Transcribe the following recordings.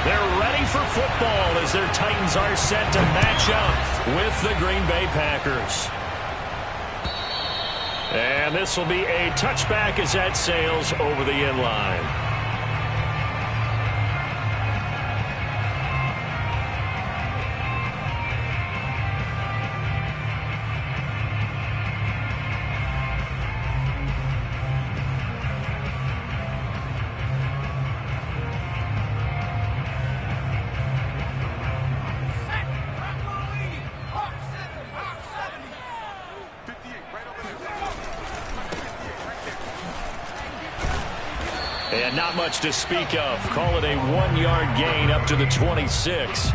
They're ready for football as their Titans are set to match up with the Green Bay Packers. And this will be a touchback as that sails over the end line. And not much to speak of. Call it a 1-yard gain up to the 26.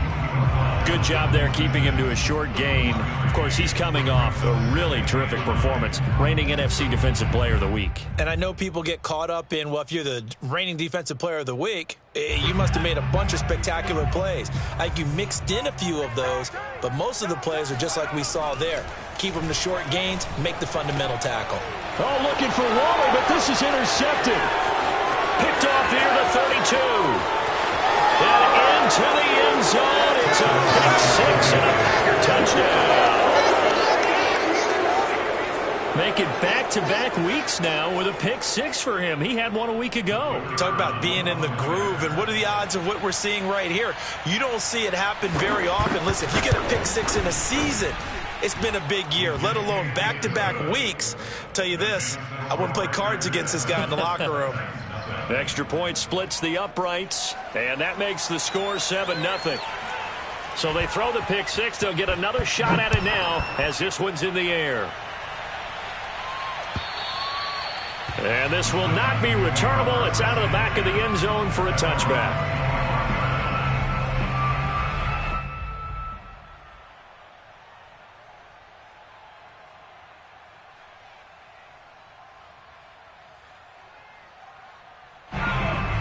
Good job there keeping him to a short gain. Of course, he's coming off a really terrific performance, reigning NFC Defensive Player of the Week. And I know people get caught up in, well, if you're the reigning Defensive Player of the Week, you must have made a bunch of spectacular plays. I think you mixed in a few of those, but most of the plays are just like we saw there. Keep them to short gains, make the fundamental tackle. Oh, looking for Waller, but this is intercepted. Picked off near the 32. And into the end zone. It's a pick six and a Packer touchdown. Making back-to-back weeks now with a pick six for him. He had one a week ago. Talk about being in the groove, and what are the odds of what we're seeing right here? You don't see it happen very often. Listen, if you get a pick six in a season, it's been a big year, let alone back-to-back weeks. Tell you this, I wouldn't play cards against this guy in the locker room. Extra point splits the uprights, and that makes the score 7-0. So they throw the pick six. They'll get another shot at it now as this one's in the air. And this will not be returnable. It's out of the back of the end zone for a touchback.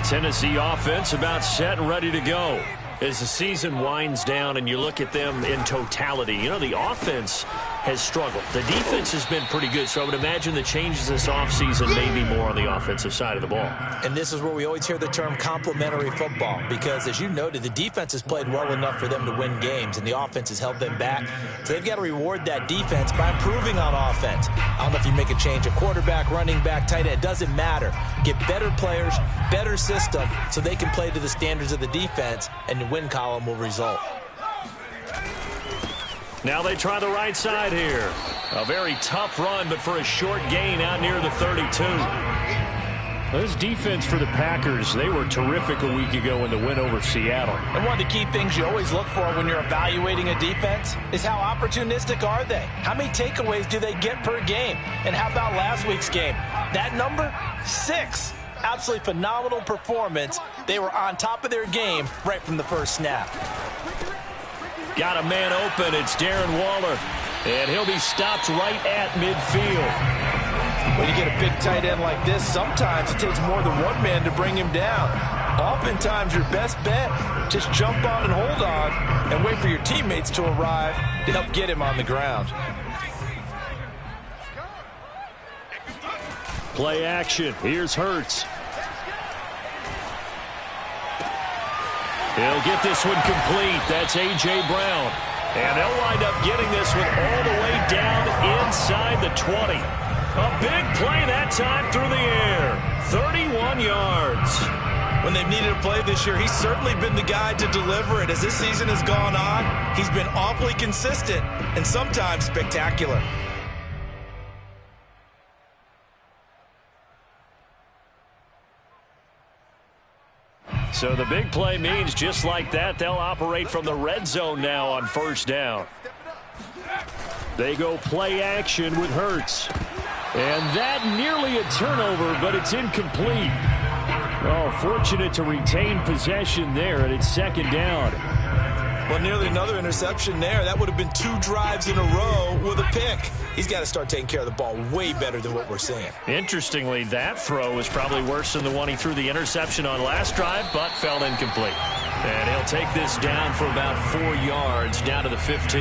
Tennessee offense about set and ready to go. As the season winds down and you look at them in totality, you know, the offense has struggled. The defense has been pretty good, so I would imagine the changes this offseason may be more on the offensive side of the ball. And this is where we always hear the term complementary football, because as you noted, the defense has played well enough for them to win games, and the offense has held them back. So they've got to reward that defense by improving on offense. I don't know if you make a change, a quarterback, running back, tight end, it doesn't matter. Get better players, better system, so they can play to the standards of the defense, and the win column will result. Now they try the right side here. A very tough run, but for a short gain out near the 32. This defense for the Packers, they were terrific a week ago in the win over Seattle. And one of the key things you always look for when you're evaluating a defense is how opportunistic are they? How many takeaways do they get per game? And how about last week's game? That number? 6. Absolutely phenomenal performance. They were on top of their game right from the first snap. Got a man open. It's Darren Waller. And he'll be stopped right at midfield. When you get a big tight end like this, sometimes it takes more than one man to bring him down. Oftentimes, your best bet, just jump on and hold on and wait for your teammates to arrive to help get him on the ground. Play action. Here's Hurts. He'll get this one complete. That's A.J. Brown. And they'll wind up getting this one all the way down inside the 20. A big play that time through the air. 31 yards. When they've needed a play this year, he's certainly been the guy to deliver it. As this season has gone on, he's been awfully consistent and sometimes spectacular. So the big play means just like that, they'll operate from the red zone now on first down. They go play action with Hurts. And that nearly a turnover, but it's incomplete. Oh, fortunate to retain possession there, and it's second down. Well, nearly another interception there. That would have been 2 drives in a row with a pick. He's got to start taking care of the ball way better than what we're seeing. Interestingly, that throw is probably worse than the one he threw the interception on last drive, but fell incomplete. And he'll take this down for about 4 yards, down to the 15.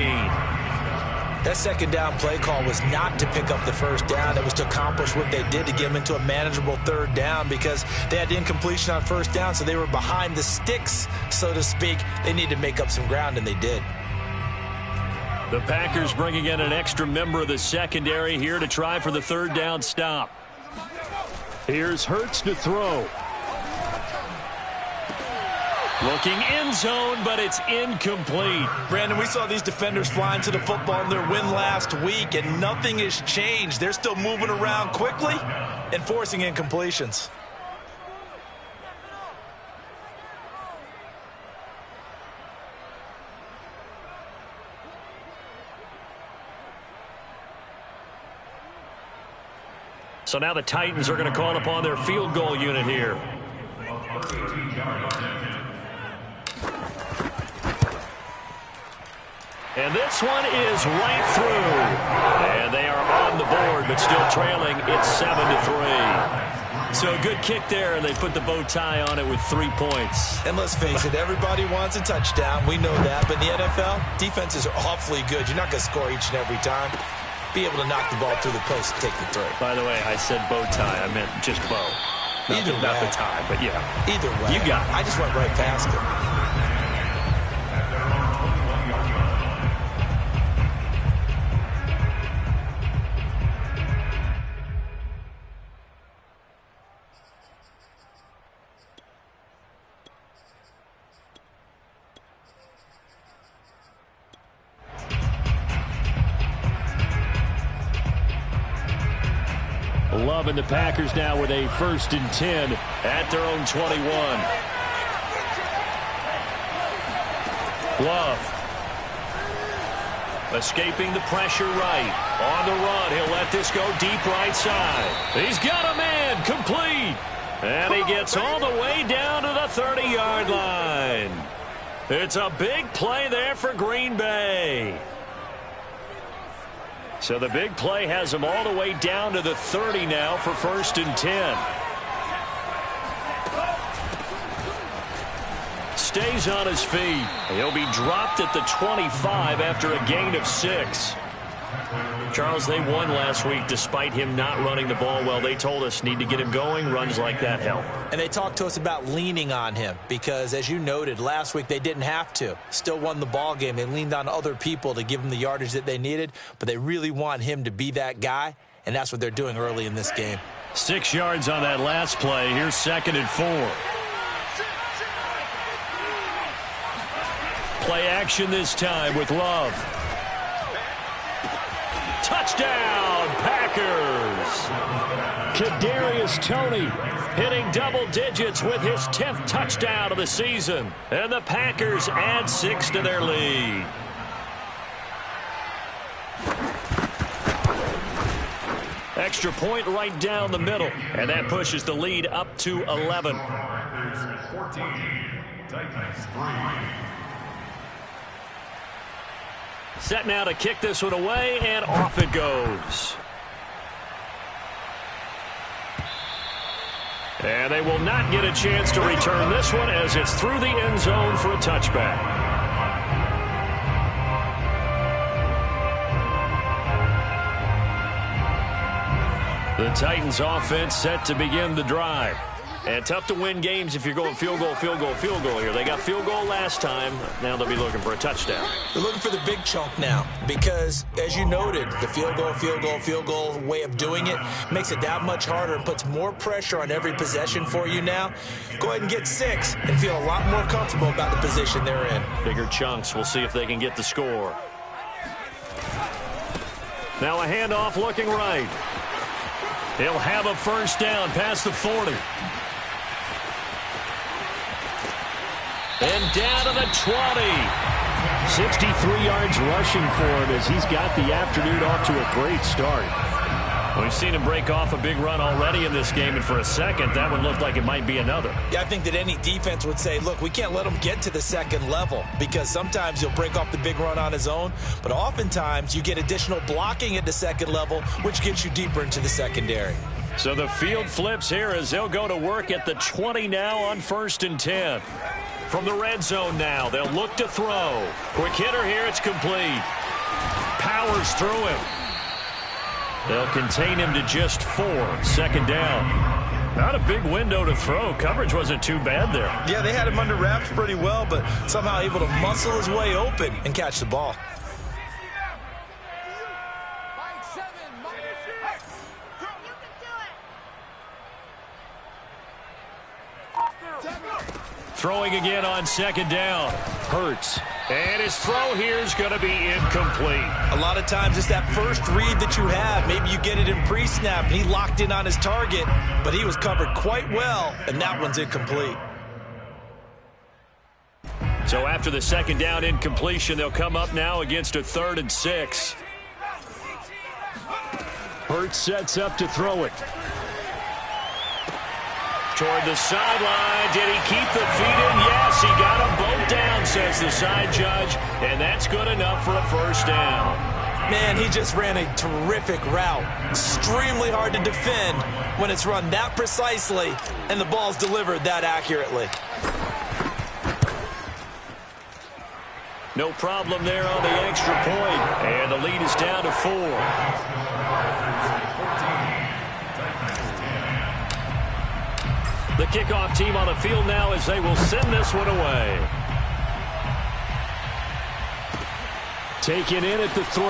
That second down play call was not to pick up the first down. It was to accomplish what they did to get them into a manageable third down because they had incompletion on first down, so they were behind the sticks, so to speak. They needed to make up some ground, and they did. The Packers bringing in an extra member of the secondary here to try for the third down stop. Here's Hurts to throw. Looking end zone, but it's incomplete. Brandon, we saw these defenders flying to the football in their win last week, and nothing has changed. They're still moving around quickly and forcing incompletions. So now the Titans are going to call upon their field goal unit here. And this one is right through. And they are on the board, but still trailing. It's 7-3. So a good kick there, and they put the bow tie on it with 3 points. And let's face it, everybody wants a touchdown. We know that. But in the NFL, defenses are awfully good. You're not going to score each and every time. Be able to knock the ball through the post and take the throw. By the way, I said bow tie. I meant just bow. Not the tie, but yeah. Either way. You got it. I just went right past it. Love and the Packers now with a 1st and 10 at their own 21. Love. Escaping the pressure right. On the run. He'll let this go deep right side. He's got a man. Complete. And he gets all the way down to the 30-yard line. It's a big play there for Green Bay. So the big play has him all the way down to the 30 now for 1st and 10. Stays on his feet. He'll be dropped at the 25 after a gain of 6. Charles, they won last week despite him not running the ball well. They told us need to get him going. Runs like that help. And they talked to us about leaning on him because, as you noted, last week they didn't have to. Still won the ball game. They leaned on other people to give them the yardage that they needed, but they really want him to be that guy, and that's what they're doing early in this game. 6 yards on that last play. Here's 2nd and 4. Play action this time with Love. Touchdown, Packers! Kadarius Toney hitting double digits with his 10th touchdown of the season. And the Packers add 6 to their lead. Extra point right down the middle. And that pushes the lead up to 11. Packers 14, Titans 3. Set now to kick this one away, and off it goes. And they will not get a chance to return this one as it's through the end zone for a touchback. The Titans offense set to begin the drive. And tough to win games if you're going field goal, field goal, field goal here. They got field goal last time. Now they'll be looking for a touchdown. They're looking for the big chunk now because, as you noted, the field goal way of doing it makes it that much harder and puts more pressure on every possession for you now. Go ahead and get 6 and feel a lot more comfortable about the position they're in. Bigger chunks. We'll see if they can get the score. Now a handoff looking right. He'll have a first down past the 40. And down to the 20. 63 yards rushing for him as he's got the afternoon off to a great start. We've seen him break off a big run already in this game, and for a second, that one looked like it might be another. Yeah, I think that any defense would say, look, we can't let him get to the second level because sometimes he'll break off the big run on his own, but oftentimes you get additional blocking at the second level, which gets you deeper into the secondary. So the field flips here as they'll go to work at the 20 now on 1st and 10. From the red zone now, they'll look to throw. Quick hitter here, it's complete. Power powers through him. They'll contain him to just 4. 2nd down. Not a big window to throw. Coverage wasn't too bad there. Yeah, they had him under wraps pretty well, but somehow able to muscle his way open and catch the ball. Throwing again on 2nd down. Hurts. And his throw here is going to be incomplete. A lot of times it's that first read that you have. Maybe you get it in pre-snap, and he locked in on his target, but he was covered quite well, and that one's incomplete. So after the 2nd down incompletion, they'll come up now against a 3rd and 6. Hurts sets up to throw it. Toward the sideline. Did he keep the feet in? Yes, he got them both down, says the side judge, and that's good enough for a 1st down. Man, he just ran a terrific route. Extremely hard to defend when it's run that precisely and the ball's delivered that accurately. No problem there on the extra point, and the lead is down to 4. The kickoff team on the field now as they will send this one away. Taken in at the 3.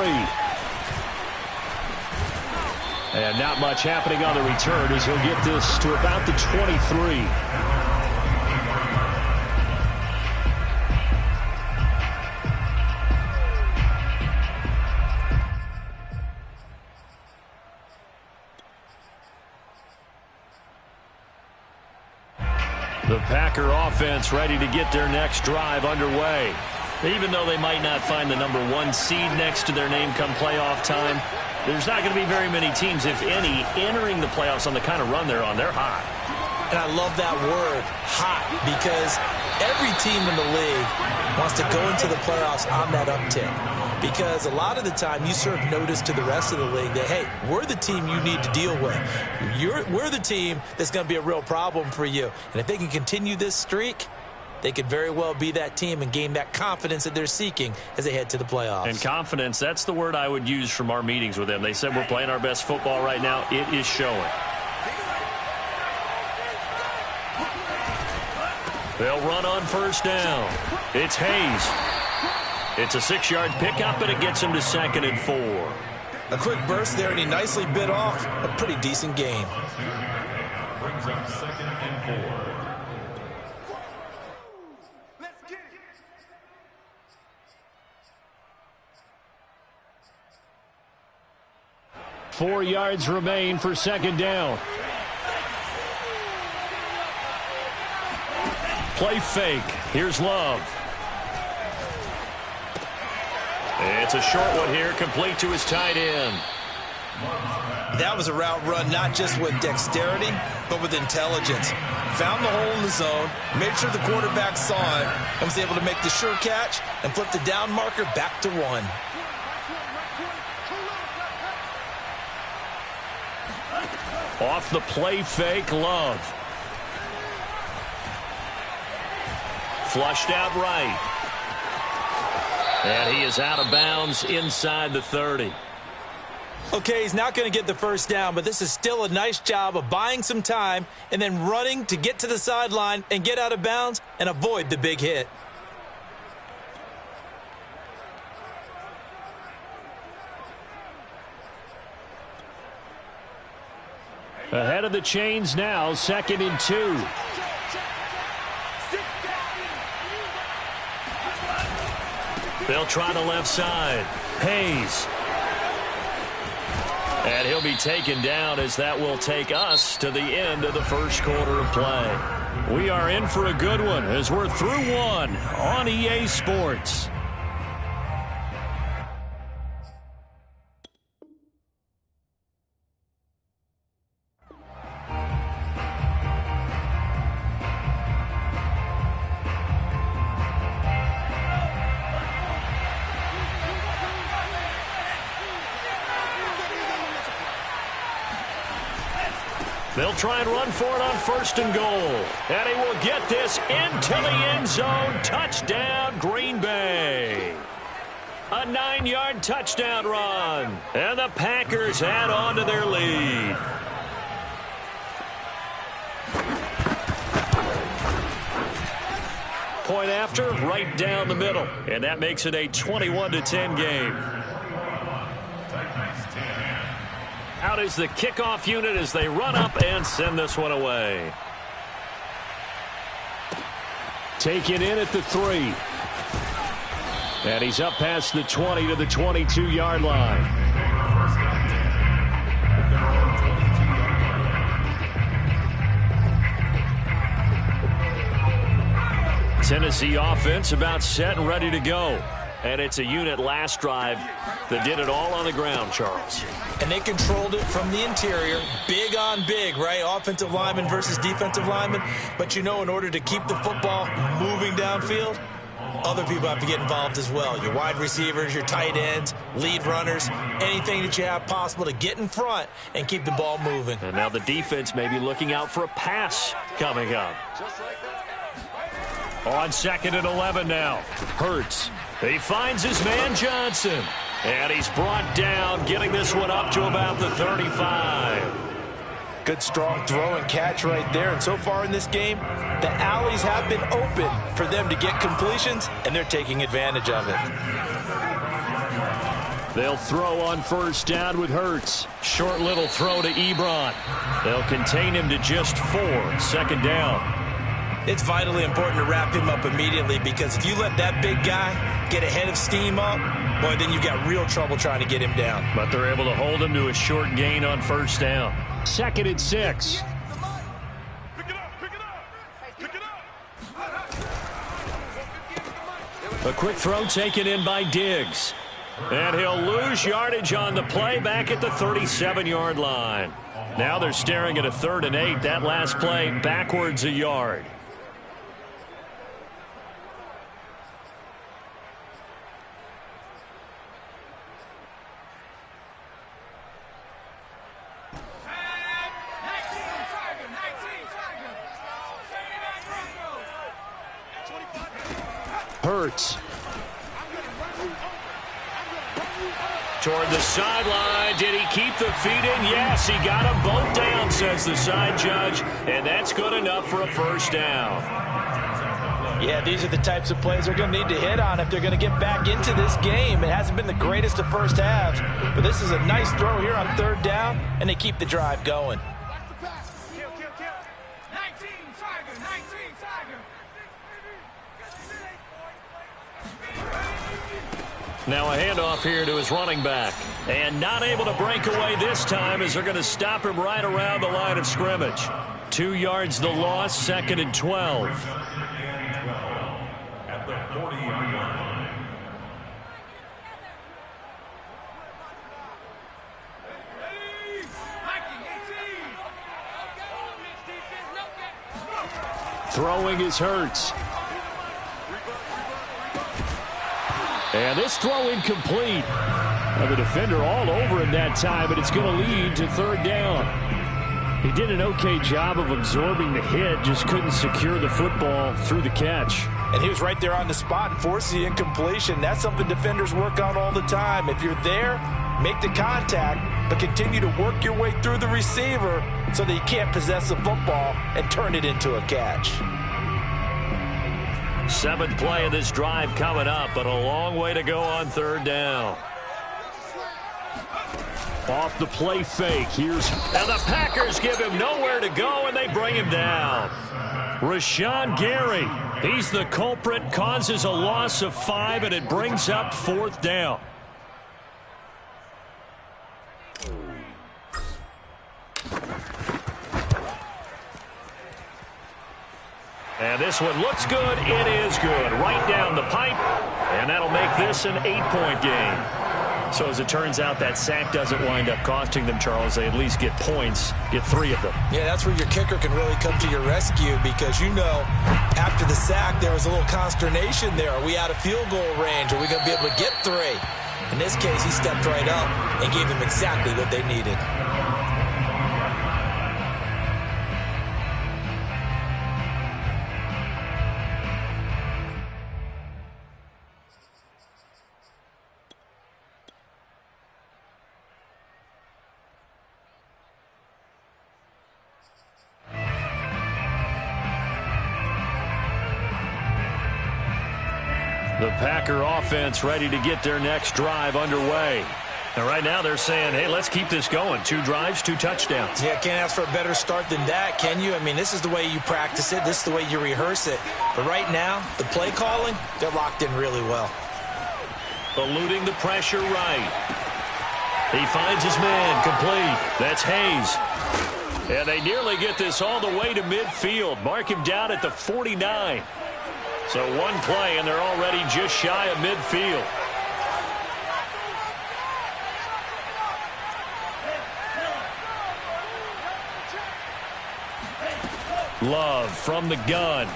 And not much happening on the return as he'll get this to about the 23. The Packer offense ready to get their next drive underway. Even though they might not find the number 1 seed next to their name come playoff time, there's not going to be very many teams, if any, entering the playoffs on the kind of run they're on. They're hot. And I love that word, hot, because every team in the league wants to go into the playoffs on that uptick. Because a lot of the time you serve notice to the rest of the league that, hey, we're the team you need to deal with. We're the team that's going to be a real problem for you. And if they can continue this streak, they could very well be that team and gain that confidence that they're seeking as they head to the playoffs. And confidence, that's the word I would use from our meetings with them. They said we're playing our best football right now. It is showing. They'll run on 1st down. It's Hayes. It's a 6-yard pickup, and it gets him to 2nd and 4. A quick burst there, and he nicely bit off a pretty decent gain. Brings up 2nd and 4. Let's get it. Four yards remain for 2nd down. Play fake. Here's Love. It's a short one here, complete to his tight end. That was a route run not just with dexterity, but with intelligence. Found the hole in the zone, made sure the quarterback saw it, and was able to make the sure catch and flip the down marker back to 1. Off the play fake, Love. Flushed out right. And he is out of bounds inside the 30. Okay, he's not going to get the 1st down, but this is still a nice job of buying some time and then running to get to the sideline and get out of bounds and avoid the big hit. Ahead of the chains now, 2nd and 2. They'll try the left side. Hayes. And he'll be taken down as that will take us to the end of the 1st quarter of play. We are in for a good one as we're through 1 on EA Sports. They'll try and run for it on 1st and goal. And he will get this into the end zone. Touchdown, Green Bay. A 9-yard touchdown run. And the Packers add on to their lead. Point after, right down the middle. And that makes it a 21-10 game. Out is the kickoff unit as they run up and send this one away. Taken in at the 3. And he's up past the 20 to the 22-yard line. Tennessee offense about set and ready to go. And it's a unit last drive that did it all on the ground, Charles. And they controlled it from the interior. Big on big, right? Offensive lineman versus defensive lineman. But, you know, in order to keep the football moving downfield, other people have to get involved as well. Your wide receivers, your tight ends, lead runners, anything that you have possible to get in front and keep the ball moving. And now the defense may be looking out for a pass coming up. On 2nd and 11 now. Hurts. He finds his man Johnson. And he's brought down, getting this one up to about the 35. Good strong throw and catch right there. And so far in this game, the alleys have been open for them to get completions, and they're taking advantage of it. They'll throw on 1st down with Hurts. Short little throw to Ebron. They'll contain him to just 4. 2nd down. It's vitally important to wrap him up immediately, because if you let that big guy get a head of steam up, boy, then you've got real trouble trying to get him down. But they're able to hold him to a short gain on 1st down. 2nd and 6. A quick throw taken in by Diggs. And he'll lose yardage on the play back at the 37-yard line. Now they're staring at a 3rd and 8. That last play backwards a yard. Hurts. Toward the sideline. Did he keep the feet in? Yes, he got them both down, says the side judge. And that's good enough for a 1st down. Yeah, these are the types of plays they're going to need to hit on if they're going to get back into this game. It hasn't been the greatest of first halves, but this is a nice throw here on 3rd down, and they keep the drive going. Now a handoff here to his running back. And not able to break away this time as they're going to stop him right around the line of scrimmage. 2 yards the loss, 2nd and 12. At the 40-yard line. Throwing is Hurts. And this throw incomplete. Now the defender all over him that time, but it's going to lead to 3rd down. He did an okay job of absorbing the hit, just couldn't secure the football through the catch. And he was right there on the spot and forced the incompletion. That's something defenders work on all the time. If you're there, make the contact, but continue to work your way through the receiver so that you can't possess the football and turn it into a catch. 7th play of this drive coming up, but a long way to go on 3rd down. Off the play fake. And the Packers give him nowhere to go, and they bring him down. Rashawn Gary, he's the culprit, causes a loss of 5, and it brings up 4th down. And this one looks good. It is good. Right down the pipe. And that'll make this an 8-point game. So as it turns out, that sack doesn't wind up costing them, Charles. They at least get points, get 3 of them. Yeah, that's where your kicker can really come to your rescue, because, you know, after the sack, there was a little consternation there. Are we out of field goal range? Are we going to be able to get 3? In this case, he stepped right up and gave them exactly what they needed. The Packer offense ready to get their next drive underway. And right now they're saying, hey, let's keep this going. 2 drives, 2 touchdowns. Yeah, can't ask for a better start than that, can you? I mean, this is the way you practice it. This is the way you rehearse it. But right now, the play calling, they're locked in really well. Eluding the pressure right. He finds his man complete. That's Hayes. And they nearly get this all the way to midfield. Mark him down at the 49. So 1 play, and they're already just shy of midfield. Love from the gun.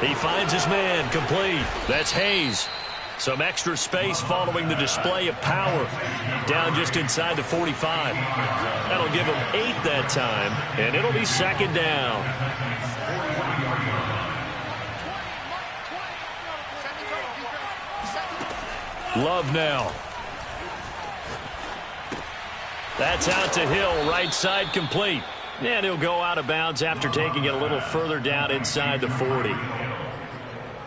He finds his man complete. That's Hayes. Some extra space following the display of power. Down just inside the 45. That'll give him 8 that time, and it'll be 2nd down. Love now. That's out to Hill, right side complete. And he'll go out of bounds after taking it a little further down inside the 40.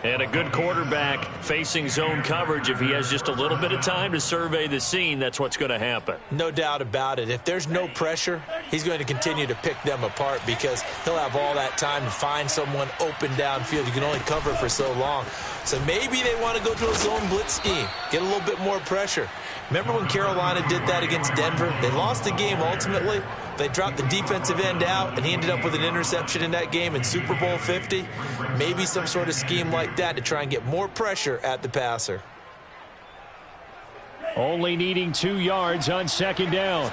And a good quarterback facing zone coverage. If he has just a little bit of time to survey the scene, that's what's going to happen. No doubt about it. If there's no pressure, he's going to continue to pick them apart because he'll have all that time to find someone open downfield. You can only cover for so long. So maybe they want to go to a zone blitz scheme, get a little bit more pressure. Remember when Carolina did that against Denver? They lost the game ultimately. They dropped the defensive end out, and he ended up with an interception in that game in Super Bowl 50. Maybe some sort of scheme like that to try and get more pressure at the passer. Only needing 2 yards on 2nd down.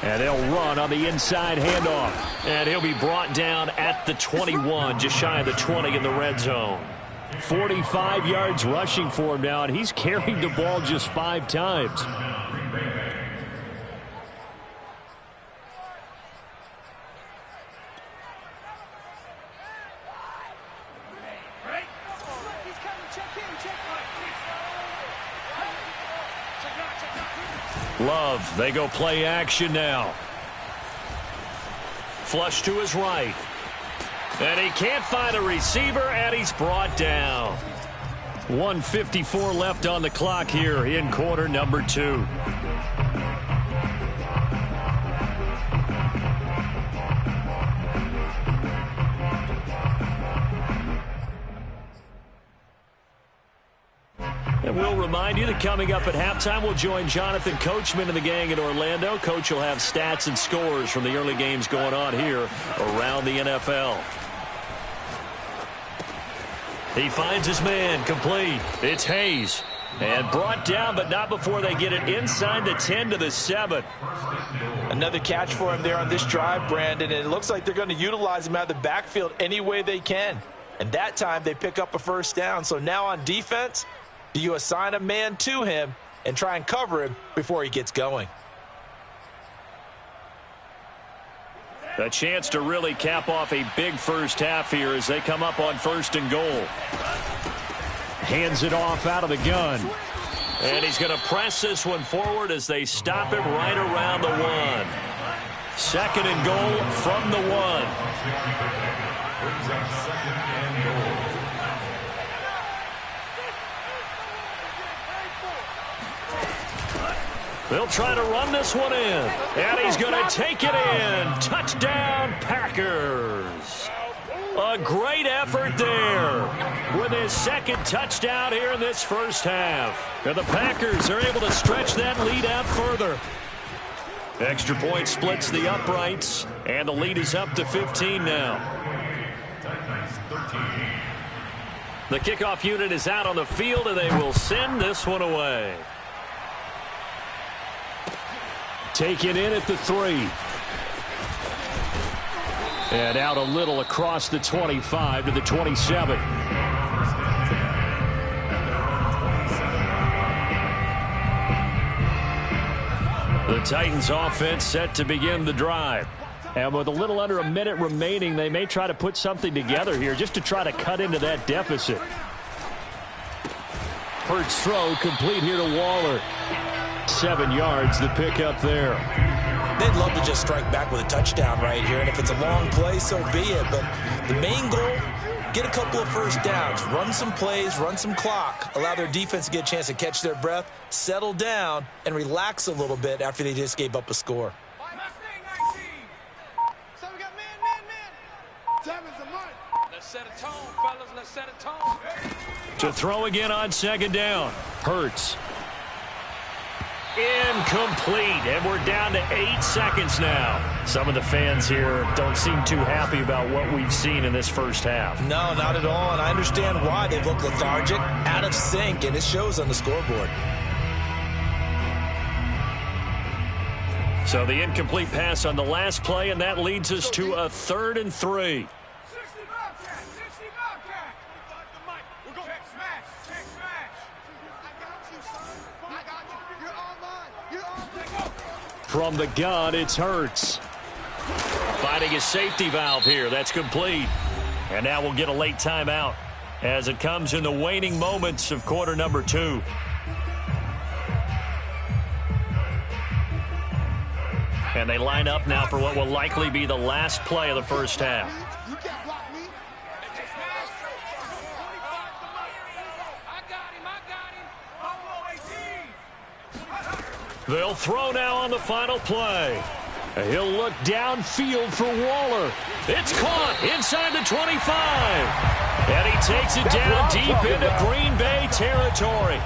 And they'll run on the inside handoff. And he'll be brought down at the 21, just shy of the 20 in the red zone. 45 yards rushing for him now, and he's carried the ball just 5 times. Love, they go play action now. Flush to his right. And he can't find a receiver, and he's brought down. 1:54 left on the clock here in quarter number 2. And we'll remind you that coming up at halftime, we'll join Jonathan Coachman and the gang in Orlando. Coach will have stats and scores from the early games going on here around the NFL. He finds his man complete. It's Hayes. And brought down, but not before they get it inside the 10 to the 7. Another catch for him there on this drive, Brandon, and it looks like they're going to utilize him out of the backfield any way they can. And that time they pick up a 1st down. So now on defense, do you assign a man to him and try and cover him before he gets going? A chance to really cap off a big first half here as they come up on 1st and goal. Hands it off out of the gun. And he's going to press this one forward as they stop him right around the 1. 2nd and goal from the 1. They'll try to run this one in. And he's going to take it in. Touchdown, Packers. A great effort there with his 2nd touchdown here in this first half. And the Packers are able to stretch that lead out further. Extra point splits the uprights, and the lead is up to 15 now. The kickoff unit is out on the field, and they will send this one away. Taken in at the 3. And out a little across the 25 to the 27. The Titans offense set to begin the drive. And with a little under a minute remaining, they may try to put something together here just to try to cut into that deficit. Hurts throw complete here to Waller. 7 yards the pickup there. They'd love to just strike back with a touchdown right here, and if it's a long play, so be it. But the main goal, get a couple of first downs, run some plays, run some clock, allow their defense to get a chance to catch their breath, settle down, and relax a little bit after they just gave up a score. Let's set a tone, fellas. Let's set a tone. To throw again on second down. Hurts. Incomplete, and we're down to 8 seconds now. Some of the fans here don't seem too happy about what we've seen in this first half. No, not at all, and I understand why. They look lethargic, out of sync, and it shows on the scoreboard. So the incomplete pass on the last play, and that leads us to a 3rd and 3. From the gun, it's Hurts. Finding a safety valve here. That's complete. And now we'll get a late timeout as it comes in the waning moments of quarter number 2. And they line up now for what will likely be the last play of the first half. They'll throw now on the final play. He'll look downfield for Waller. It's caught inside the 25. And he takes it down deep into Green Bay territory.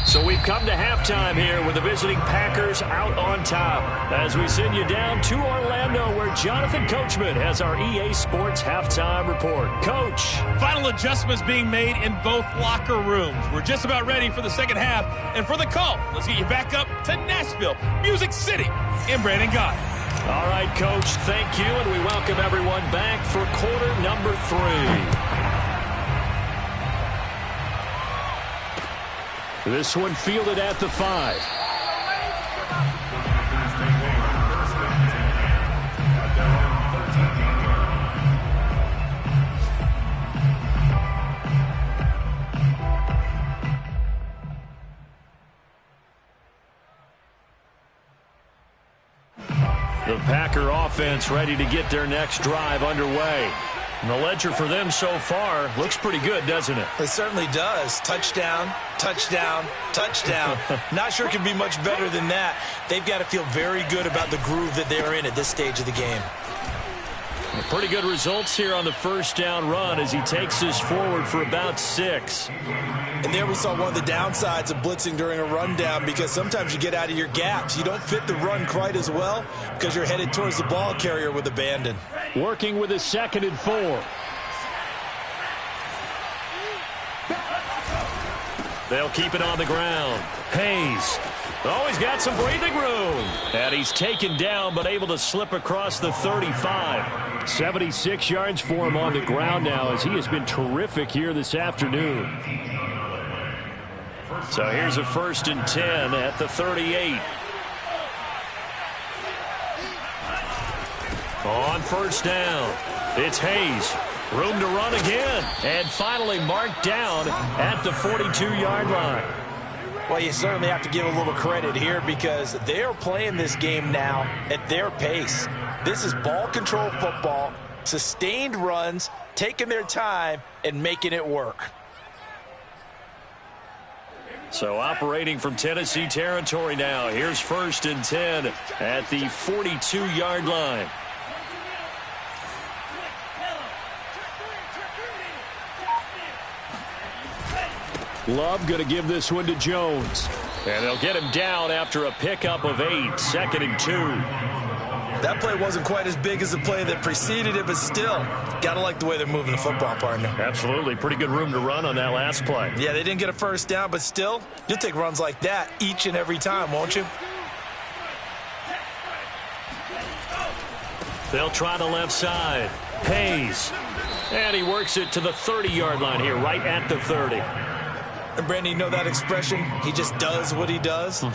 So we've come to halftime here with the visiting Packers out on top as we send you down to Orlando where Jonathan Coachman has our EA Sports halftime report. Coach. Final adjustments being made in both locker rooms. We're just about ready for the second half. And for the call, let's get you back up to Nashville, Music City, in Brandon Gott. All right, Coach, thank you, and we welcome everyone back for quarter number 3. This one fielded at the 5. The Packer offense ready to get their next drive underway. And the ledger for them so far looks pretty good, doesn't it? It certainly does. Touchdown, touchdown, touchdown. Not sure it can be much better than that. They've got to feel very good about the groove that they're in at this stage of the game. Pretty good results here on the first down run as he takes us forward for about 6. And there we saw one of the downsides of blitzing during a rundown because sometimes you get out of your gaps. You don't fit the run quite as well because you're headed towards the ball carrier with abandon. Working with a 2nd and 4. They'll keep it on the ground. Hayes. Oh, he's got some breathing room. And he's taken down but able to slip across the 35. 76 yards for him on the ground now as he has been terrific here this afternoon. So here's a 1st and 10 at the 38. On first down, it's Hayes. Room to run again. And finally marked down at the 42-yard line. Well, you certainly have to give a little credit here because they're playing this game now at their pace. This is ball control football, sustained runs, taking their time, and making it work. So operating from Tennessee territory now. Here's 1st and 10 at the 42-yard line. Love going to give this one to Jones. And they'll get him down after a pickup of 8. 2nd and 2. That play wasn't quite as big as the play that preceded it, but still, got to like the way they're moving the football, partner. Absolutely. Pretty good room to run on that last play. Yeah, they didn't get a first down, but still, you'll take runs like that each and every time, won't you? They'll try the left side. Hayes. And he works it to the 30-yard line here, right at the 30. And Brandon, you know that expression? He just does what he does.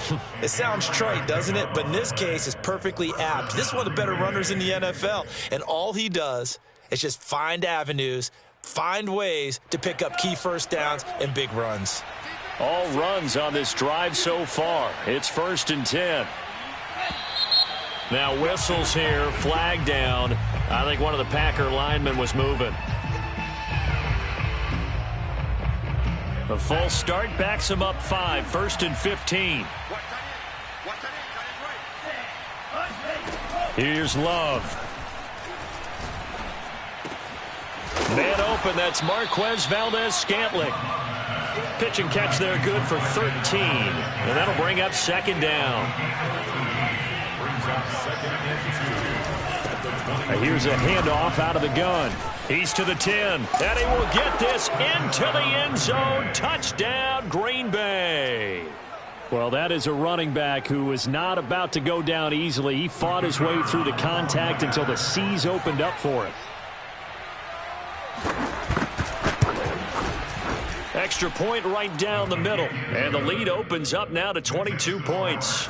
It sounds trite, doesn't it? But in this case, it's perfectly apt. This is one of the better runners in the NFL. And all he does is just find avenues, find ways to pick up key first downs and big runs. All runs on this drive so far. It's 1st and 10. Now whistles here, flag down. I think one of the Packer linemen was moving. A false start backs him up 5, 1st and 15. Here's Love. Man open, that's Marquez Valdez-Scantling. Pitch and catch there, good for 13. And that'll bring up 2nd down. Here's a handoff out of the gun. He's to the 10, and he will get this into the end zone. Touchdown, Green Bay. Well, that is a running back who is not about to go down easily. He fought his way through the contact until the seas opened up for him. Extra point right down the middle, and the lead opens up now to 22 points.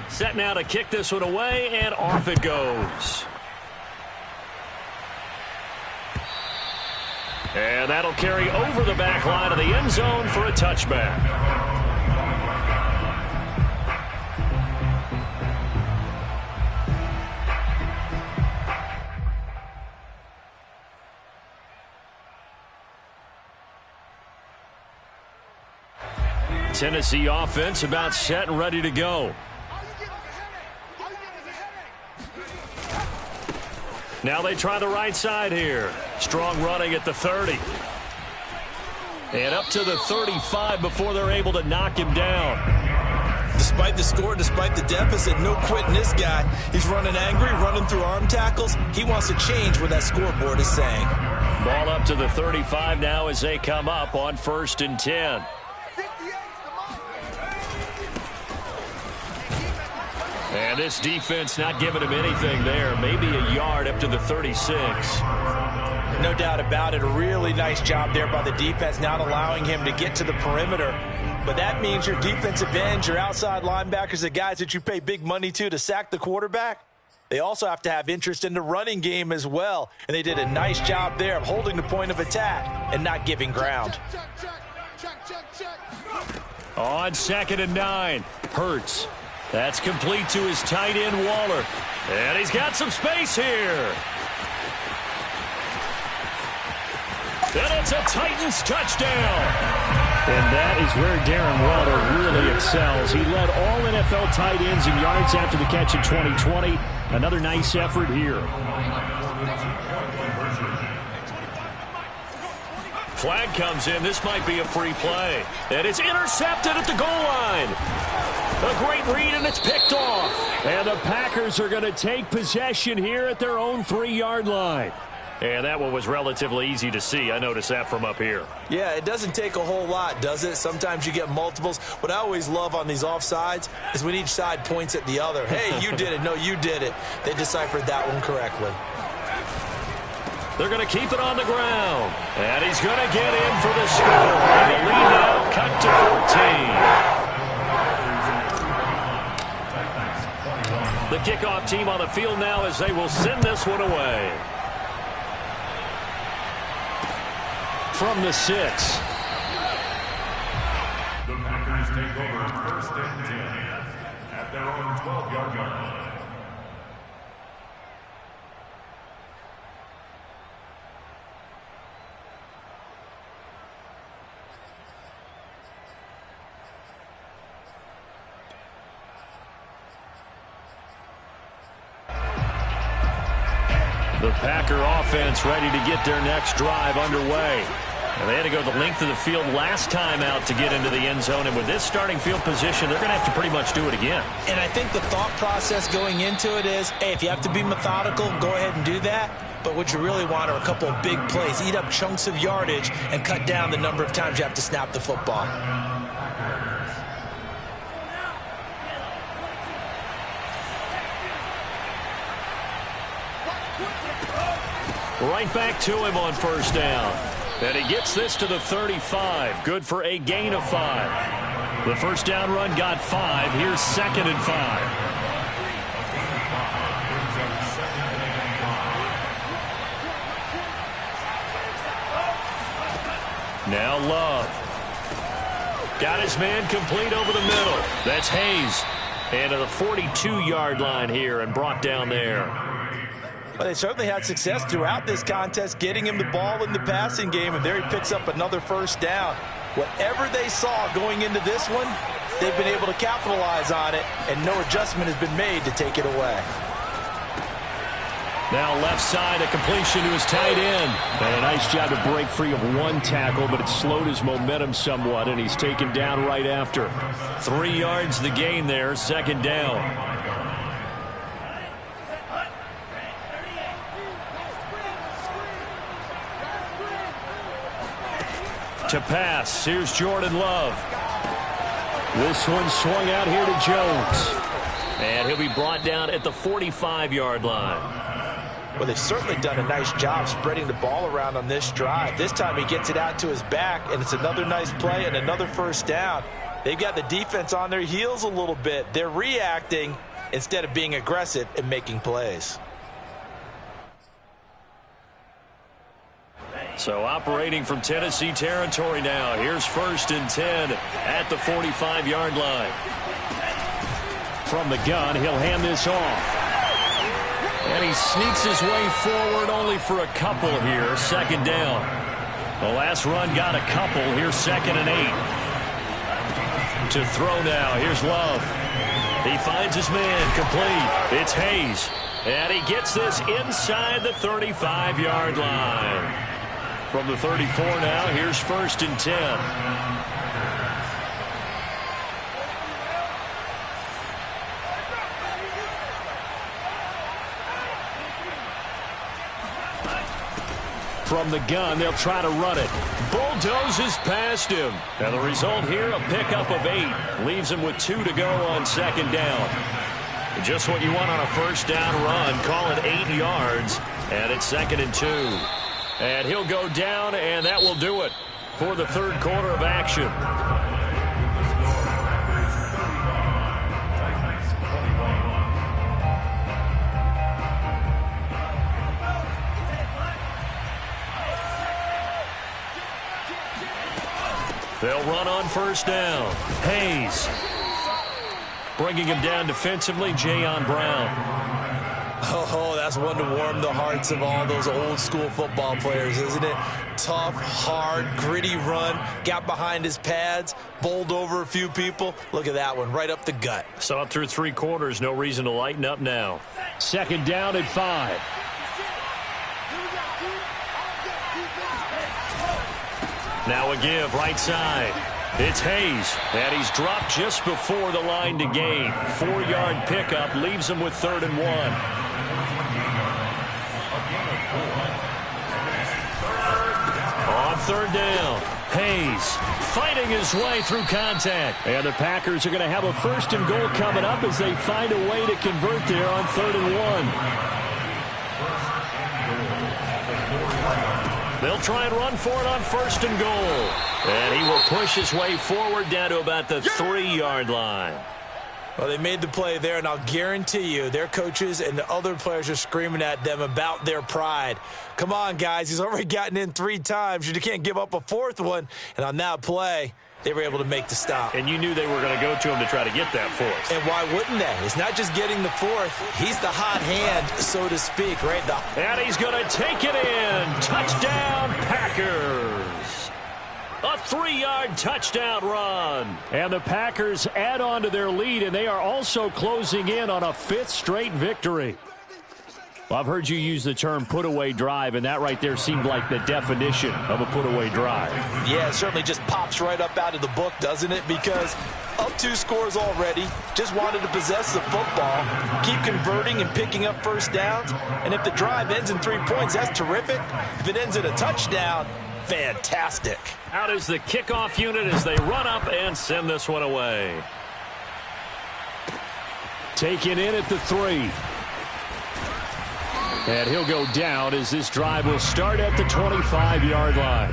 Set now to kick this one away, and off it goes. And that'll carry over the back line of the end zone for a touchback. Tennessee offense about set and ready to go. Now they try the right side here. Strong running at the 30. And up to the 35 before they're able to knock him down. Despite the score, despite the deficit, no quitting this guy. He's running angry, running through arm tackles. He wants to change what that scoreboard is saying. Ball up to the 35 now as they come up on 1st and 10. And this defense not giving him anything there. Maybe a yard up to the 36. No doubt about it. A really nice job there by the defense, not allowing him to get to the perimeter. But that means your defensive ends, your outside linebackers, the guys that you pay big money to sack the quarterback, they also have to have interest in the running game as well. And they did a nice job there of holding the point of attack and not giving ground. On 2nd and 9, Hurts. That's complete to his tight end, Waller. And he's got some space here. And it's a Titans touchdown. And that is where Darren Waller really excels. He led all NFL tight ends in yards after the catch in 2020. Another nice effort here. Flag comes in. This might be a free play. And it's intercepted at the goal line. A great read, and it's picked off. And the Packers are going to take possession here at their own 3-yard line. And that one was relatively easy to see. I noticed that from up here. Yeah, it doesn't take a whole lot, does it? Sometimes you get multiples. What I always love on these offsides is when each side points at the other. Hey, you did it. No, you did it. They deciphered that one correctly. They're going to keep it on the ground. And he's going to get in for the score. And the lead now cut to 14. The kickoff team on the field now as they will send this one away. From the 6. The Packers take over 1st and 10 at their own 12-yard line. The Packer offense ready to get their next drive underway. And they had to go the length of the field last time out to get into the end zone. And with this starting field position, they're going to have to pretty much do it again. And I think the thought process going into it is, hey, if you have to be methodical, go ahead and do that. But what you really want are a couple of big plays. Eat up chunks of yardage and cut down the number of times you have to snap the football. Right back to him on 1st down. And he gets this to the 35. Good for a gain of 5. The 1st down run got 5. Here's 2nd and 5. Now Love. Got his man complete over the middle. That's Hayes. And to the 42-yard line here and brought down there. Well, they certainly had success throughout this contest getting him the ball in the passing game, and there he picks up another first down. Whatever they saw going into this one, they've been able to capitalize on it, and no adjustment has been made to take it away. Now left side, a completion to his tight end. And a nice job to break free of one tackle, but it slowed his momentum somewhat, and he's taken down right after. 3 yards the gain there, second down. To pass, here's Jordan Love. This one swung out here to Jones. And he'll be brought down at the 45-yard line. Well, they've certainly done a nice job spreading the ball around on this drive. This time he gets it out to his back, and it's another nice play and another first down. They've got the defense on their heels a little bit. They're reacting instead of being aggressive and making plays. So operating from Tennessee territory now. Here's 1st and 10 at the 45-yard line. From the gun, he'll hand this off. And he sneaks his way forward only for a couple here. 2nd down. The last run got a couple. Here's 2nd and 8. To throw now. Here's Love. He finds his man complete. It's Hayes. And he gets this inside the 35-yard line. From the 34 now, here's 1st and 10. From the gun, they'll try to run it. Bulldozes past him. And the result here, a pickup of 8. Leaves him with 2 to go on 2nd down. Just what you want on a first down run. Call it 8 yards. And it's 2nd and 2. And he'll go down, and that will do it for the 3rd quarter of action. They'll run on first down. Hayes. Bringing him down defensively, Jayon Brown. Oh, that's one to warm the hearts of all those old school football players, isn't it? Tough, hard, gritty run. Got behind his pads, bowled over a few people. Look at that one, right up the gut. Saw it through 3 quarters. No reason to lighten up now. 2nd down at 5. Now a give, right side. It's Hayes, and he's dropped just before the line to gain. 4-yard pickup leaves him with 3rd and 1. On 3rd down, Hayes fighting his way through contact. And the Packers are going to have a 1st and goal coming up as they find a way to convert there on 3rd and 1. They'll try and run for it on 1st and goal. And he will push his way forward down to about the 3-yard line. Well, they made the play there, and I'll guarantee you their coaches and the other players are screaming at them about their pride. Come on, guys. He's already gotten in 3 times. You can't give up a 4th one. And on that play, they were able to make the stop. And you knew they were going to go to him to try to get that 4th. And why wouldn't they? It's not just getting the 4th. He's the hot hand, so to speak, right? And he's going to take it in. Touchdown, Packers. A 3-yard touchdown run. And the Packers add on to their lead, and they are also closing in on a 5th straight victory. Well, I've heard you use the term put-away drive, and that right there seemed like the definition of a put-away drive. Yeah, it certainly just pops right up out of the book, doesn't it? Because up 2 scores already, just wanted to possess the football, keep converting and picking up first downs. And if the drive ends in 3 points, that's terrific. If it ends in a touchdown, fantastic. Out is the kickoff unit as they run up and send this one away. Taken in at the 3. And he'll go down as this drive will start at the 25-yard line.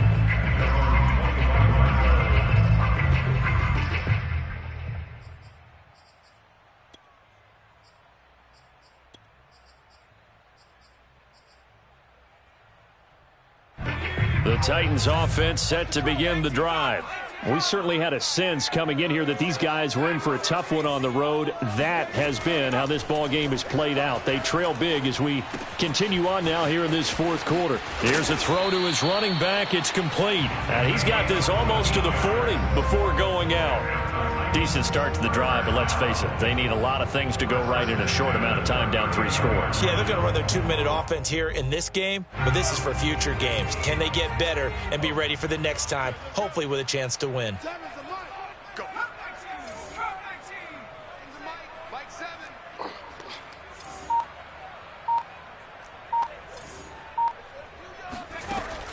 The Titans offense set to begin the drive. We certainly had a sense coming in here that these guys were in for a tough one on the road. That has been how this ball game has played out. They trail big as we continue on now here in this fourth quarter. Here's a throw to his running back. It's complete. And he's got this almost to the 40 before going out. Decent start to the drive, but let's face it, they need a lot of things to go right in a short amount of time down 3 scores. Yeah, they're going to run their 2-minute offense here in this game, but this is for future games. Can they get better and be ready for the next time, hopefully with a chance to win?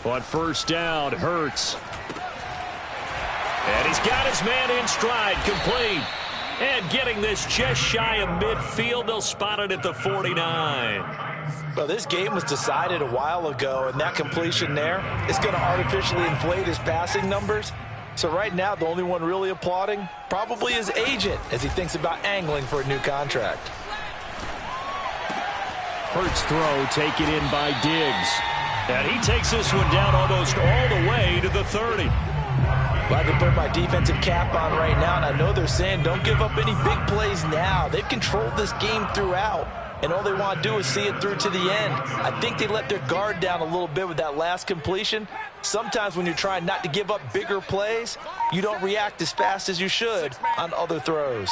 On first down, Hurts. And he's got his man in stride, complete. And getting this just shy of midfield, they'll spot it at the 49. Well, this game was decided a while ago, and that completion there is going to artificially inflate his passing numbers. So right now, the only one really applauding probably his agent as he thinks about angling for a new contract. Hurts throw taken in by Diggs. And he takes this one down almost all the way to the 30. Glad to put my defensive cap on right now, and I know they're saying don't give up any big plays now. They've controlled this game throughout, and all they want to do is see it through to the end. I think they let their guard down a little bit with that last completion. Sometimes when you're trying not to give up bigger plays, you don't react as fast as you should on other throws.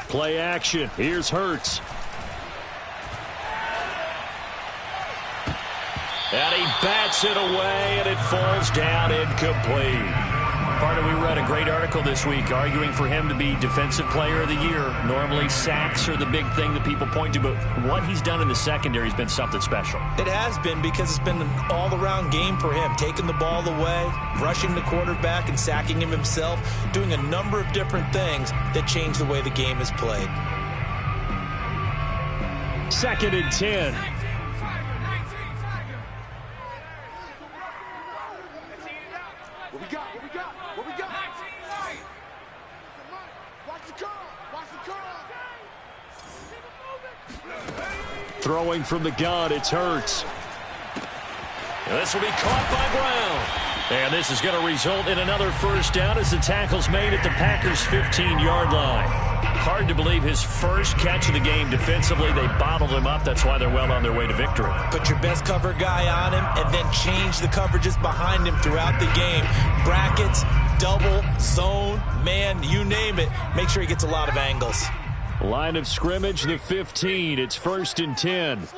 Play action. Here's Hurts. And he bats it away, and it falls down incomplete. Partner, we read a great article this week arguing for him to be Defensive Player of the Year. Normally, sacks are the big thing that people point to, but what he's done in the secondary has been something special. It has been, because it's been an all-around game for him, taking the ball away, rushing the quarterback, and sacking him himself, doing a number of different things that change the way the game is played. 2nd and 10. Throwing from the gun, it's Hurts. And this will be caught by Brown. And this is going to result in another first down as the tackle's made at the Packers' 15-yard line. Hard to believe his first catch of the game defensively. They bottled him up. That's why they're well on their way to victory. Put your best cover guy on him and then change the coverages behind him throughout the game. Brackets, double, zone, man, you name it. Make sure he gets a lot of angles. Line of scrimmage, the 15. It's 1st and 10.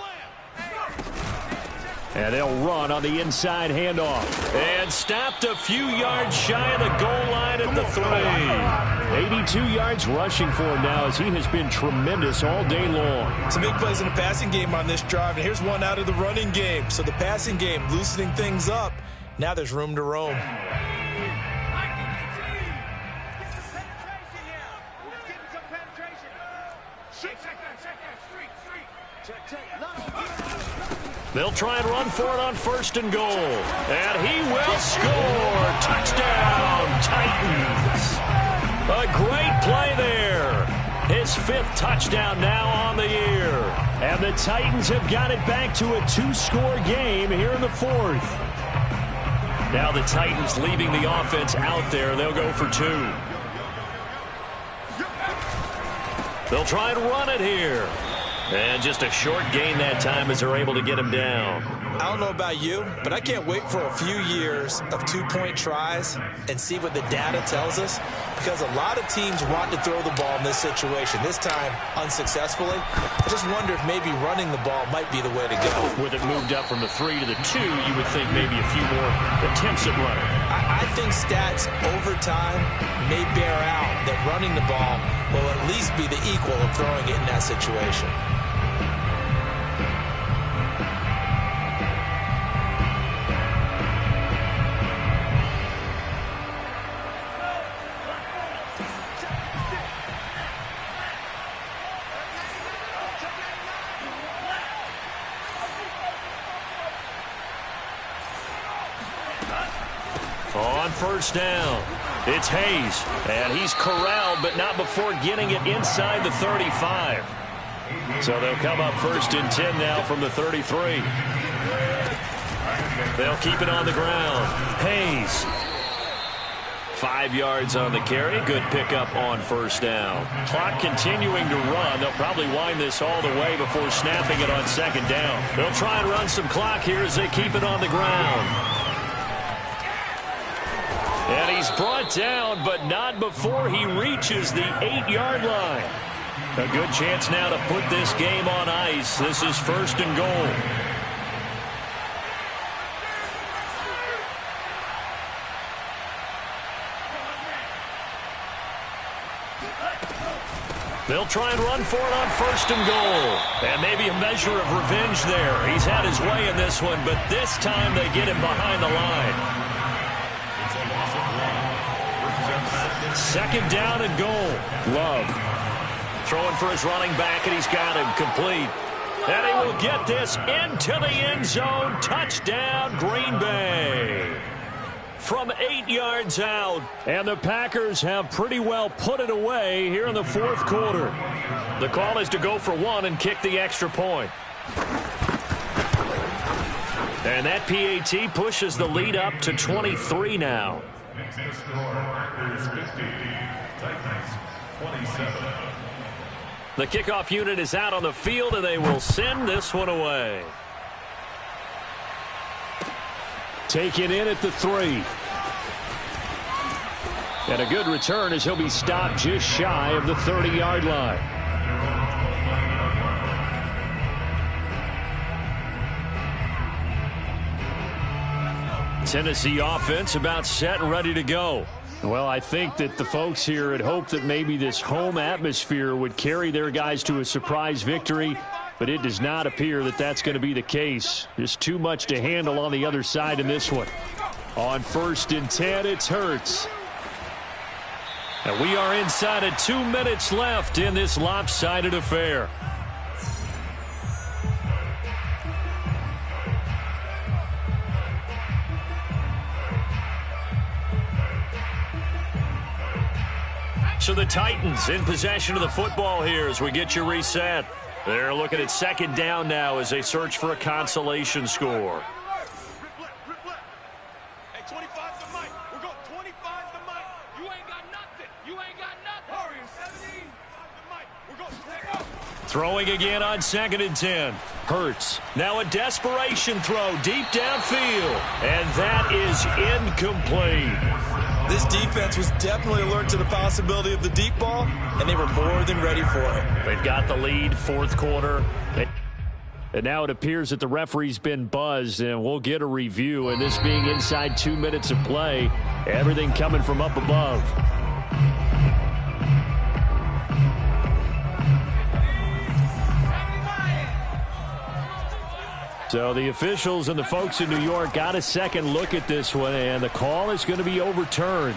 And they'll run on the inside handoff. And stopped a few yards shy of the goal line at the 3. 82 yards rushing for him now as he has been tremendous all day long. Some big plays in the passing game on this drive, and here's one out of the running game. So the passing game loosening things up. Now there's room to roam. They'll try and run for it on 1st and goal. And he will score. Touchdown, Titans. A great play there. His 5th touchdown now on the year. And the Titans have got it back to a 2-score game here in the 4th. Now the Titans leaving the offense out there. They'll go for 2. They'll try and run it here. And just a short gain that time as they're able to get him down. I don't know about you, but I can't wait for a few years of 2-point tries and see what the data tells us, because a lot of teams want to throw the ball in this situation, this time unsuccessfully. I just wonder if maybe running the ball might be the way to go. With it moved up from the 3 to the 2, you would think maybe a few more attempts at running. I think stats over time may bear out that running the ball will at least be the equal of throwing it in that situation. On 1st down, it's Hayes, and he's corralled, but not before getting it inside the 35. So they'll come up 1st and 10 now from the 33. They'll keep it on the ground. Hayes. 5 yards on the carry. Good pickup on first down. Clock continuing to run. They'll probably wind this all the way before snapping it on second down. They'll try and run some clock here as they keep it on the ground. And he's brought down, but not before he reaches the 8-yard line. A good chance now to put this game on ice. This is first and goal. They'll try and run for it on first and goal. And maybe a measure of revenge there. He's had his way in this one, but this time they get him behind the line. Second down and goal. Love throwing for his running back, and he's got him complete. And he will get this into the end zone. Touchdown, Green Bay. From 8 yards out, and the Packers have pretty well put it away here in the fourth quarter. The call is to go for one and kick the extra point. And that PAT pushes the lead up to 23 now. Next to score, Packers 50, Titans 27. The kickoff unit is out on the field, and they will send this one away. Taken in at the 3. And a good return as he'll be stopped just shy of the 30-yard line. Tennessee offense about set and ready to go. Well, I think that the folks here had hoped that maybe this home atmosphere would carry their guys to a surprise victory, but it does not appear that that's going to be the case. Just too much to handle on the other side in this one. On first and 10, it's Hurts. And we are inside of 2 minutes left in this lopsided affair. So the Titans in possession of the football here as we get you reset. They're looking at second down now as they search for a consolation score. Hey, 25 to Mike. We're going 25 to Mike. You ain't got nothing. You ain't got nothing. 17 to Mike. We're going Throwing again on second and 10. Hurts. Now a desperation throw deep downfield. And that is incomplete. This defense was definitely alert to the possibility of the deep ball, and they were more than ready for it. They've got the lead, fourth quarter. And now it appears that the referee's been buzzed, and we'll get a review. And this being inside 2 minutes of play, everything coming from up above. So the officials and the folks in New York got a second look at this one, and the call is going to be overturned.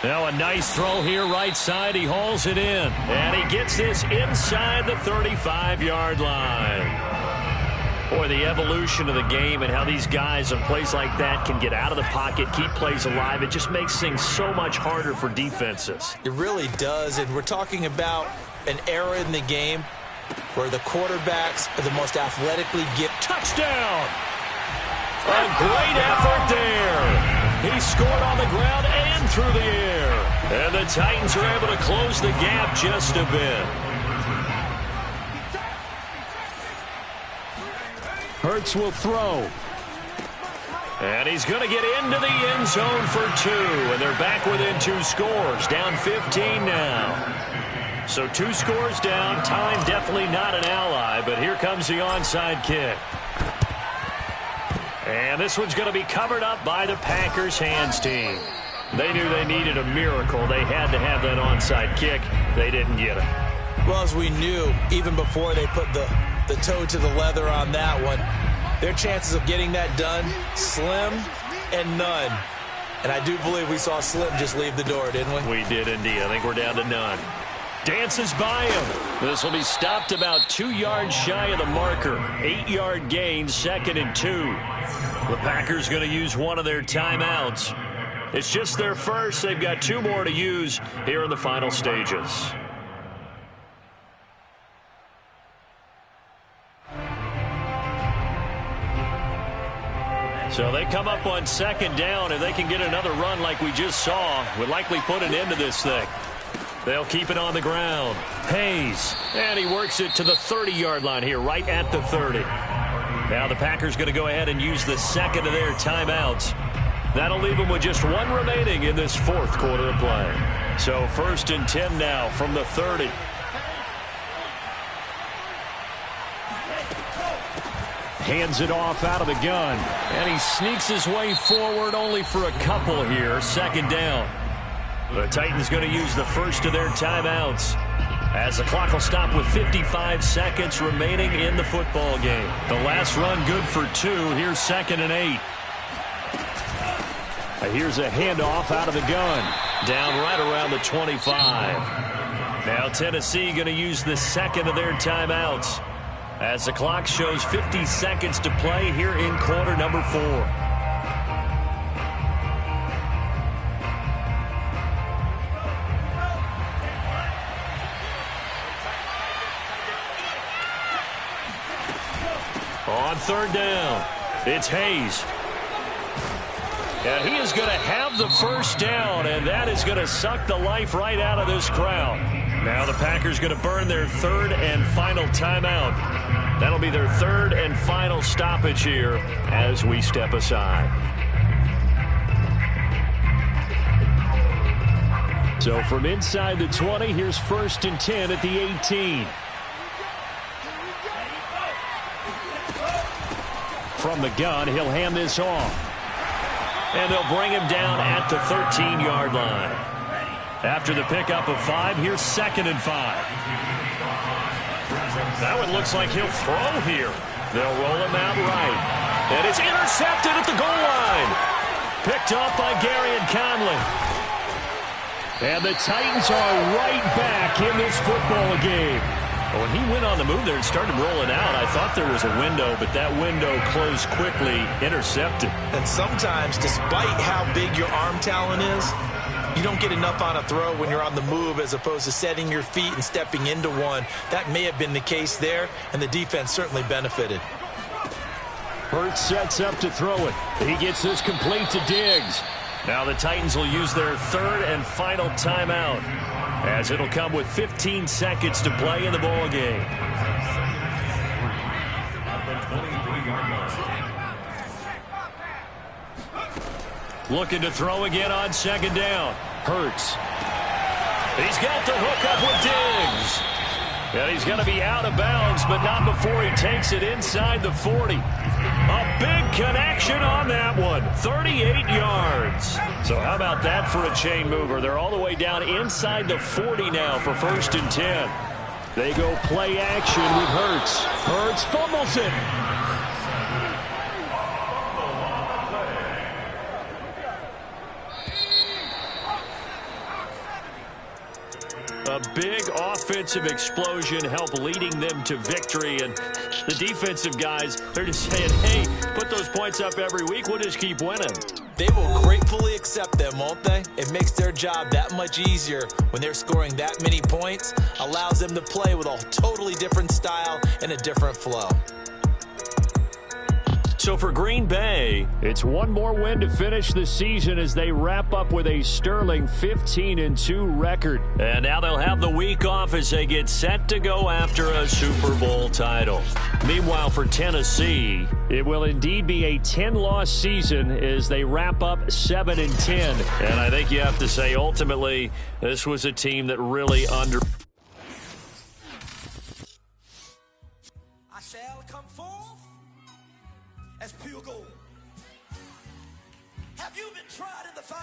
Now a nice throw here right side. He hauls it in, and he gets this inside the 35-yard line. Boy, the evolution of the game and how these guys on plays like that can get out of the pocket, keep plays alive, it just makes things so much harder for defenses. It really does, and we're talking about an era in the game where the quarterbacks are the most athletically gifted. Touchdown! A great effort there. He scored on the ground and through the air. And the Titans are able to close the gap just a bit. Hurts will throw. And he's going to get into the end zone for 2. And they're back within 2 scores. Down 15 now. So 2 scores down. Time definitely not an ally, but here comes the onside kick. And this one's going to be covered up by the Packers hands team. They knew they needed a miracle. They had to have that onside kick. They didn't get it. Well, as we knew, even before they put the toe to the leather on that one, their chances of getting that done, slim and none. And I do believe we saw Slim just leave the door, didn't we? We did indeed. I think we're down to none. Dances by him. This will be stopped about 2 yards shy of the marker. 8-yard gain, second and 2. The Packers going to use one of their timeouts. It's just their first. They've got 2 more to use here in the final stages. come up on second down. If they can get another run like we just saw, would likely put an end to this thing. They'll keep it on the ground. Hayes, and he works it to the 30-yard line here, right at the 30. Now the Packers going to go ahead and use the second of their timeouts. That'll leave them with just one remaining in this fourth quarter of play. So 1st and 10 now from the 30. Hands it off out of the gun. And he sneaks his way forward only for a couple here. Second down. The Titans going to use the first of their timeouts as the clock will stop with 55 seconds remaining in the football game. The last run good for 2. Here's 2nd and 8. Here's a handoff out of the gun. Down right around the 25. Now Tennessee going to use the second of their timeouts as the clock shows 50 seconds to play here in quarter number 4. On 3rd down, it's Hayes. And he is going to have the first down, and that is going to suck the life right out of this crowd. Now the Packers going to burn their 3rd and final timeout. That'll be their 3rd and final stoppage here as we step aside. So from inside the 20, here's 1st and 10 at the 18. From the gun, he'll hand this off. And they'll bring him down at the 13-yard line. After the pickup of 5, here's 2nd and 5. That one looks like he'll throw here. They'll roll him out right. And it's intercepted at the goal line. Picked off by Garyon Conley. And the Titans are right back in this football game. When he went on the move there and started rolling out, I thought there was a window, but that window closed quickly, intercepted. And sometimes, despite how big your arm talent is, you don't get enough on a throw when you're on the move as opposed to setting your feet and stepping into one. That may have been the case there, and the defense certainly benefited. Hurts sets up to throw it. He gets this complete to Diggs. Now the Titans will use their 3rd and final timeout, as it'll come with 15 seconds to play in the ball game. Looking to throw again on 2nd down. Hurts. He's got the hook up with Diggs. And he's going to be out of bounds, but not before he takes it inside the 40. A big connection on that one. 38 yards. So how about that for a chain mover? They're all the way down inside the 40 now for 1st and 10. They go play action with Hurts. Hurts fumbles it. A big offensive explosion helped leading them to victory. And the defensive guys, they're just saying, hey, put those points up every week. We'll just keep winning. They will gratefully accept them, won't they? It makes their job that much easier when they're scoring that many points. Allows them to play with a totally different style and a different flow. So for Green Bay, it's one more win to finish the season as they wrap up with a sterling 15-2 record. And now they'll have the week off as they get set to go after a Super Bowl title. Meanwhile, for Tennessee, it will indeed be a 10-loss season as they wrap up 7-10. And I think you have to say, ultimately, this was a team that really I shall come forth as pure gold. Have you been tried in the fire?